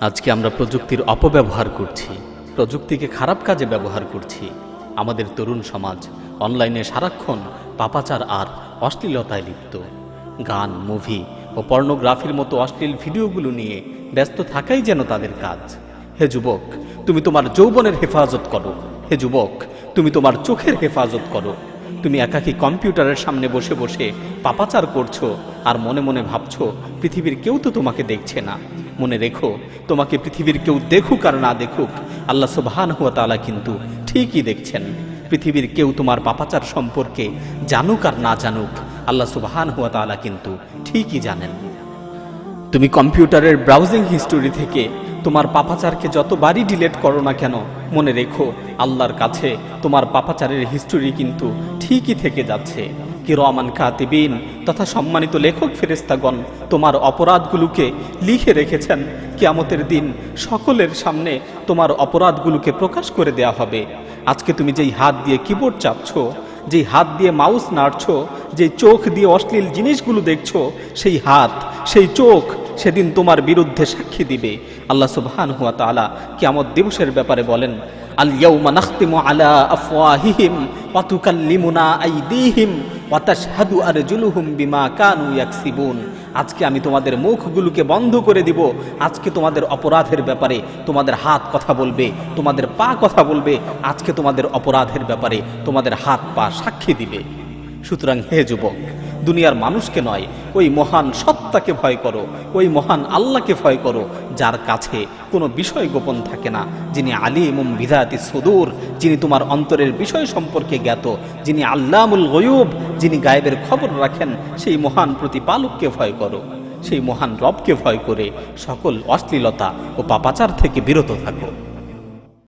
আজকে আমরা প্রযুক্তির অপব্যবহার করছি, প্রযুক্তিকে খারাপ কাজে ব্যবহার করছি। আমাদের তরুণ সমাজ অনলাইনে সারাক্ষণ পাপাচার আর অশ্লীলতায় লিপ্ত। গান, মুভি ও পর্নোগ্রাফির মতো অশ্লীল ভিডিওগুলো নিয়ে ব্যস্ত থাকাই যেন তাদের কাজ। হে যুবক, তুমি তোমার যৌবনের হেফাজত করো। হে যুবক, তুমি তোমার চোখের হেফাজত করো। তুমি একাকী কম্পিউটারের সামনে বসে বসে পাপাচার করছো আর মনে মনে ভাবছো পৃথিবীর কেউ তো তোমাকে দেখছে না। মনে রেখো, তোমাকে পৃথিবীর কেউ দেখুক আর না দেখুক, আল্লাহ সুবহানাহু ওয়া তাআলা কিন্তু ঠিকই দেখছেন। পৃথিবীর কেউ তোমার পাপাচার সম্পর্কে জানুক আর না জানুক, আল্লাহ সুবহানাহু ওয়া তাআলা কিন্তু ঠিকই জানেন। তুমি কম্পিউটারের ব্রাউজিং হিস্টোরি থেকে তোমার পাপাচারকে যতবারই ডিলিট করো না কেন, মনে রেখো আল্লাহর কাছে তোমার পাপাচারের হিস্টোরি কিন্তু ঠিকই থেকে যাচ্ছে। কিরামান কাতিবিন তথা সম্মানিত লেখক ফেরেশতাগণ তোমার অপরাধগুলোকে লিখে রেখেছেন। কিয়ামতের দিন সকলের সামনে তোমার অপরাধগুলোকে প্রকাশ করে দেয়া হবে। আজকে তুমি যেই হাত দিয়ে কিবোর্ড চাপছো, যেই হাত দিয়ে মাউস নাড়ছো, যেই চোখ দিয়ে অশ্লীল জিনিসগুলো দেখছো, সেই হাত, সেই চোখ সেদিন তোমার বিরুদ্ধে সাক্ষী দিবে। আল্লাহ সুবহানাহু ওয়া তাআলা কিয়ামত দিবসের ব্যাপারে বলেন, আল ইয়াউমা নাখতিমু আলা আফওয়াহিহিম ওয়া তুকাল্লিমুনা আইদিহিম ওয়া তাশহাদু আরজুলুহুম বিমা কানু ইয়াকসিবুন। আজকে আমি তোমাদের মুখগুলোকে বন্ধ করে দিব। আজকে তোমাদের অপরাধের ব্যাপারে তোমাদের হাত কথা বলবে, তোমাদের পা কথা বলবে। আজকে তোমাদের অপরাধের ব্যাপারে তোমাদের হাত পা সাক্ষী দিবে। সুতরাং হে যুবক, দুনিয়ার মানুষকে নয়, ওই মহান সত্তাকে ভয় করো, ওই মহান আল্লাহকে ভয় করো, যার কাছে কোনো বিষয় গোপন থাকে না, যিনি আলিমুম বিযাতি সুদূর, যিনি তোমার অন্তরের বিষয় সম্পর্কে জ্ঞাত, যিনি আল্লামুল গায়ুব, যিনি গায়েবের খবর রাখেন। সেই মহান প্রতিপালককে ভয় করো, সেই মহান রবকে ভয় করে সকল অশ্লীলতা ও পাপাচার থেকে বিরত থাকো।